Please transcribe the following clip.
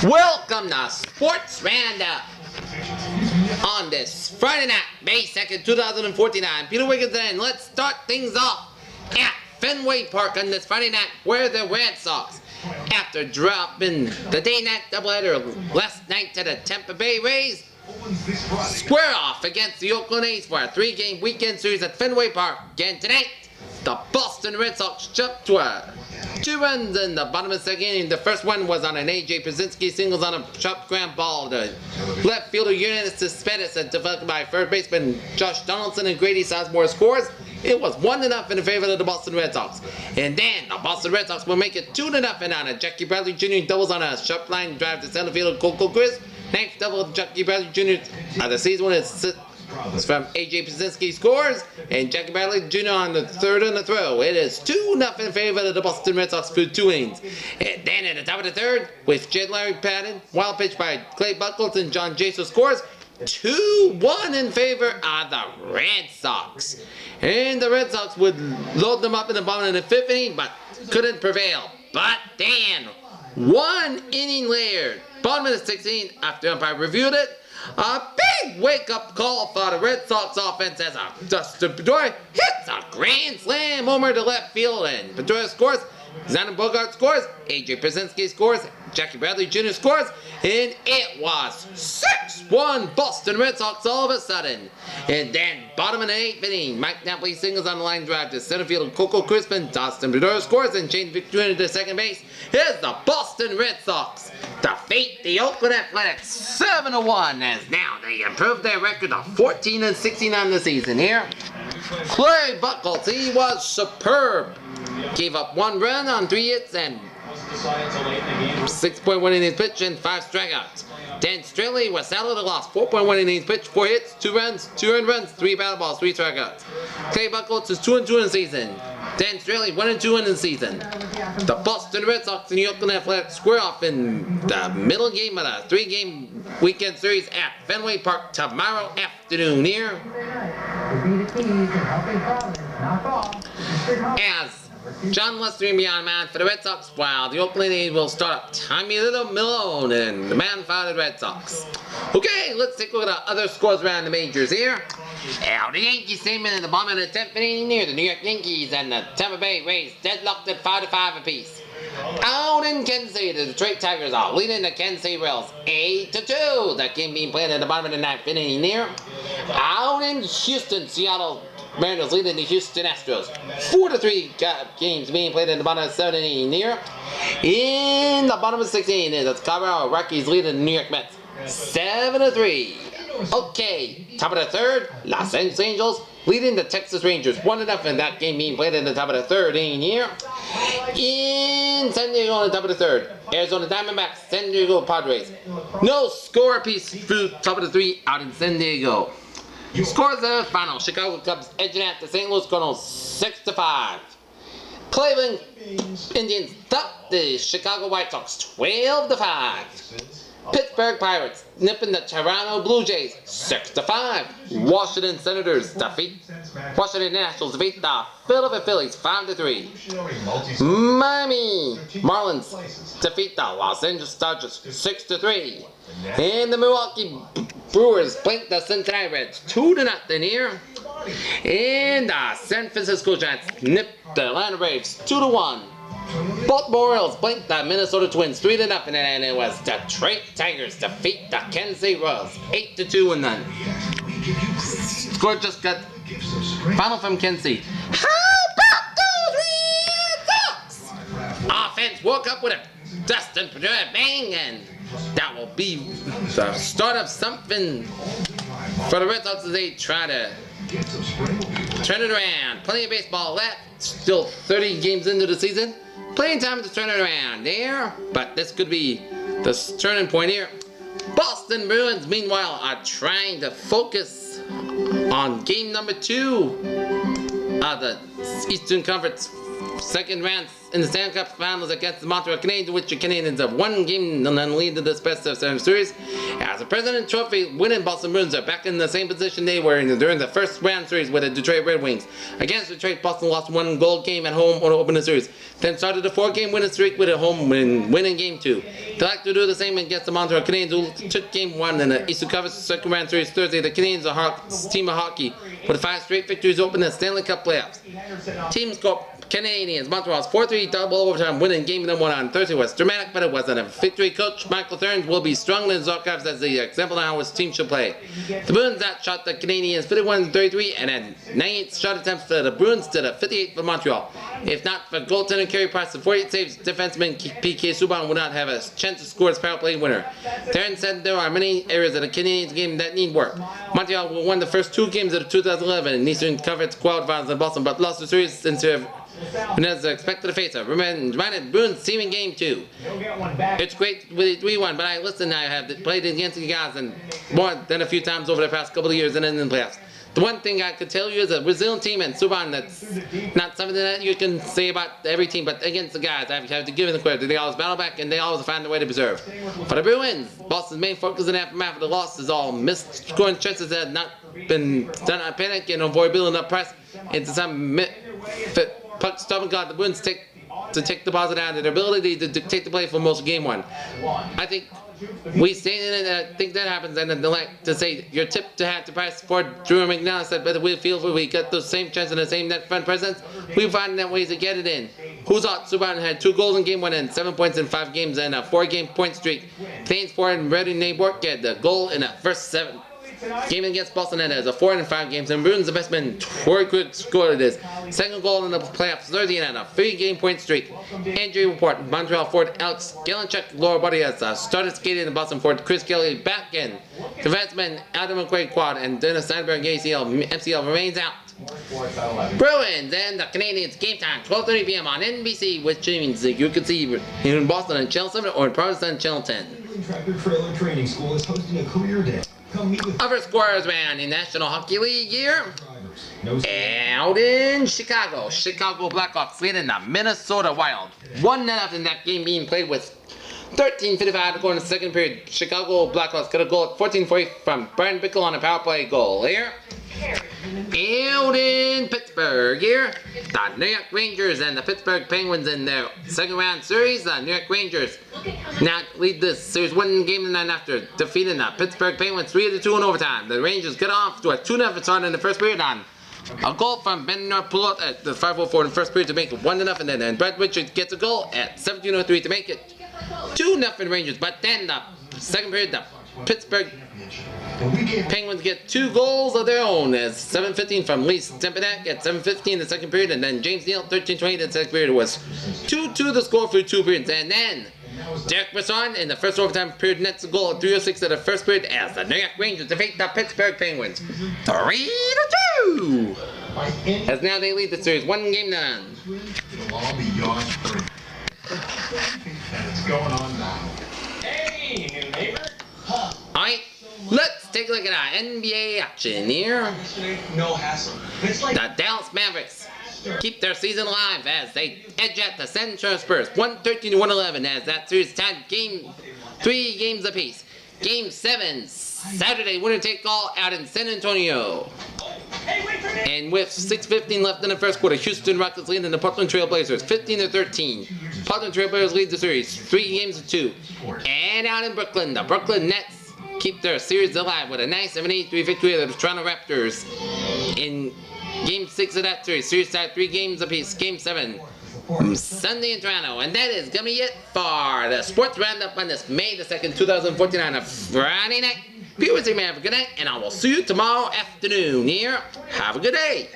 Welcome to Sports Roundup on this Friday night, May 2nd, 2014. I'm Peter Wiggins, and let's start things off at Fenway Park on this Friday night, where the Red Sox, after dropping the day-night doubleheader last night to the Tampa Bay Rays, square off against the Oakland A's for a three-game weekend series at Fenway Park. Again tonight, the Boston Red Sox jumped to 2 runs in the bottom of the second inning. The first one was on an A.J. Pierzynski singles on a sharp ground ball. The left fielder Uranus Pettis and developed by third baseman Josh Donaldson and Grady Sizemore scores. It was 1-0 in favor of the Boston Red Sox. And then the Boston Red Sox will make it 2-0 on a Jackie Bradley Jr. doubles on a sharp line drive to center field of Coco Chris. Ninth double of Jackie Bradley Jr. of the season is from A.J. Pierzynski scores, and Jackie Bradley Jr. on the third on the throw. It is 2-0 in favor of the Boston Red Sox for 2 innings. And then at the top of the third, with Jed Larry Patton, wild pitch by Clay Buchholz and John Jaso scores, 2-1 in favor of the Red Sox. And the Red Sox would load them up in the bottom of the 5th inning, but couldn't prevail. But then, 1 inning later, bottom of the 6th inning, after umpire reviewed it, a big wake-up call for the Red Sox offense as Dustin Pedroia hits a grand slam homer to left field, and Pedroia scores, Xander Bogart scores, A.J. Pierzynski scores, Jackie Bradley Jr. scores, and it was 6-1 Boston Red Sox all of a sudden. And then, bottom of the 8th inning, Mike Napoli singles on the line drive to center field of Coco Crispin, Dustin Pedroia scores, and Shane Victorino to second base. Here's the Boston Red Sox defeat the Oakland Athletics 7-1, as now they improved their record to 14-16 on the season here. Clay Buchholz, he was superb. Gave up 1 run on 3 hits and 6.1 innings pitched and 5 strikeouts. Dan Straley was solid at loss, 4.1 innings pitched, 4 hits, 2 runs, 2 earned runs, 3 batted balls, 3 strikeouts. Clay Buchholz is 2-2 in the season. Dan Straley 1-2 in the season. The Boston Red Sox and the Oakland Athletics square off in the middle game of the 3-game weekend series at Fenway Park tomorrow afternoon here. As John Lester will be on man for the Red Sox, while the Oakland A will start up Tommy Little Malone and the man for the Red Sox. Okay, let's take a look at the other scores around the majors here. Now, the Yankees came in the bottom of the 10th inning near the New York Yankees, and the Tampa Bay Rays deadlocked at 5-5 apiece. Out in Kansas City, the Detroit Tigers are leading the Kansas City Royals 8-2. That game being played at the bottom of the 9th inning near. Out in Houston, Seattle Mariners leading the Houston Astros 4-3. Games being played in the bottom of the 7th inning near. In the bottom of the 6th inning is the Colorado Rockies leading the New York Mets 7-3. Okay, top of the 3rd, Los Angeles Angels leading the Texas Rangers 1-0, and that game being played in the top of the 3rd inning here. In San Diego on the top of the 3rd, Arizona Diamondbacks, San Diego Padres. No score apiece through top of the 3 out in San Diego. Scores the final. Chicago Cubs edging out the St. Louis Cardinals 6-5. Cleveland Indians top the Chicago White Sox 12-5. Pittsburgh Pirates nipping the Toronto Blue Jays 6-5. Washington Nationals defeat the Philadelphia Phillies 5-3. Miami Marlins defeat the Los Angeles Dodgers 6-3. And the Milwaukee Brewers blanked the Cincinnati Reds 2-0 here. And the San Francisco Giants nipped the Atlanta Braves 2-1. Baltimore Orioles blanked the Minnesota Twins 3-0, and it was Detroit Tigers defeat the Kansas City Royals 8-2 and then. Score just got final from Kansas City. How about those Red Sox? Offense woke up with a Dustin Pedroia bang, and that will be the start of something for the Red Sox as they try to turn it around. Plenty of baseball left, still 30 games into the season. Plenty of time to turn it around there, but this could be the turning point here. Boston Bruins, meanwhile, are trying to focus on game number 2 of the Eastern Conference second round in the Stanley Cup Finals against the Montreal Canadiens, which the Canadiens have one game and then lead to this best of 7 series. As a President Trophy winning Boston Bruins are back in the same position they were in during the first round series with the Detroit Red Wings. Against Detroit, Boston lost 1 goal game at home to open the series, then started a 4-game winning streak with a home winning game 2. They like to do the same against the Montreal Canadiens, who took game 1 in the Eastern Conference second round series Thursday. The Canadiens, a team of hockey, with 5 straight victories, open the Stanley Cup playoffs. Team score: Canadiens, Montreal's 4-3 double overtime winning game number 1 on Thursday was dramatic, but it wasn't a victory. Coach Michael Thurns will be strong in his archives as the example of how his team should play. The Bruins outshot the Canadiens 51-33, and had 98 shot attempts for the Bruins to the 58 for Montreal. If not for goaltender Carey Price and 48 saves, defenseman PK Subban would not have a chance to score his power play winner. Thurns said there are many areas of the Canadiens game that need work. Montreal won the first 2 games of the 2011 Eastern Conference quarterfinals in Boston, but lost the series into as expected to face a reminded Bruins team in game 2. It's great with 3-1, but I have played against the guys and more than a few times over the past couple of years and in the playoffs. The one thing I could tell you is a Brazilian team and Subban, that's not something that you can say about every team, but against the guys, I have to give them the credit. They always battle back and they always find a way to preserve. For the Bruins, Boston's main focus in the aftermath of the loss is all missed scoring chances that have not been done on panic and avoid building up press into some puck stopping guard. The Bruins take the positive out of their ability to dictate the play for most of game 1. I think we stated it, I think that happens, and then they like to say your tip to have to Price for Drew McNally said, but we feel we got those same chances and the same net front presence, we find that ways to get it in. Who's out? Subban had 2 goals in game 1 and 7 points in 5 games and a 4-game point streak. Canadiens forward and Reddy Naybork get the goal in the first 7 game against Boston, and as a 4 in 5 games, and Bruins the best man Torrey Quick scored his second goal in the playoffs Thursday and a 3-game point streak. Injury report: Montreal forward Alex Galchenyuk lower body has started skating in Boston forward Chris Kelly back in. Defenseman Adam McQuaid quad and Dennis Steinberg MCL remains out. Bruins and the Canadiens, game time 12:30 p.m. on NBC, which means you can see in Boston on Channel 7 or in Provincetown Channel 10. Tractor Trailer Training School is hosting a career day. Other scores ran in National Hockey League here. Out in Chicago, Chicago Blackhawks leading the Minnesota Wild 1-0 in that game being played with 13:55 to go in the second period. Chicago Blackhawks got a goal at 14:40 from Brian Bickle on a power play goal here. Out in Pittsburgh here, the New York Rangers and the Pittsburgh Penguins in their second round series. The New York Rangers now lead this series 1 game and 9 after defeating the Pittsburgh Penguins 3-2 in overtime. The Rangers get off to a 2-0 start in the first period on a goal from Ben Pulot at the 5:04 in the first period to make it 1-0, and then Brett Richards gets a goal at 17:03 to make it 2-0 Rangers. But then the second period, the Pittsburgh Penguins get 2 goals of their own as 7:15 from Lee Stempenak at 7:15 in the second period, and then James Neal 13:28 in the second period. It was 2-2 the score through 2 periods, and then Derek Brisson in the first overtime period nets a goal at 3:06 of the first period as the New York Rangers defeat the Pittsburgh Penguins 3-2. As now they lead the series 1 game to none. It'll all be yours for and it's going on now. Hey, new neighbor. Alright, let's take a look at our NBA action here. No hassle. It's like The Dallas Mavericks keep their season alive as they edge at the San Antonio Spurs 113-111 as that series tied 3 games apiece. Game 7 Saturday winner take all out in San Antonio. And with 6:15 left in the first quarter, Houston Rockets lead the Portland Trail Blazers 15-13. Portland Trail Blazers lead the series 3-2. And out in Brooklyn, the Brooklyn Nets keep their series alive with a nice 7-8-3 victory over the Toronto Raptors in Game 6 of that series. Series tied 3 games apiece. Game 7 Sunday in Toronto. And that is gonna be it for the Sports Roundup on this May the 2nd, 2014 on a Friday night. People say, have a good night, and I will see you tomorrow afternoon here. Have a good day.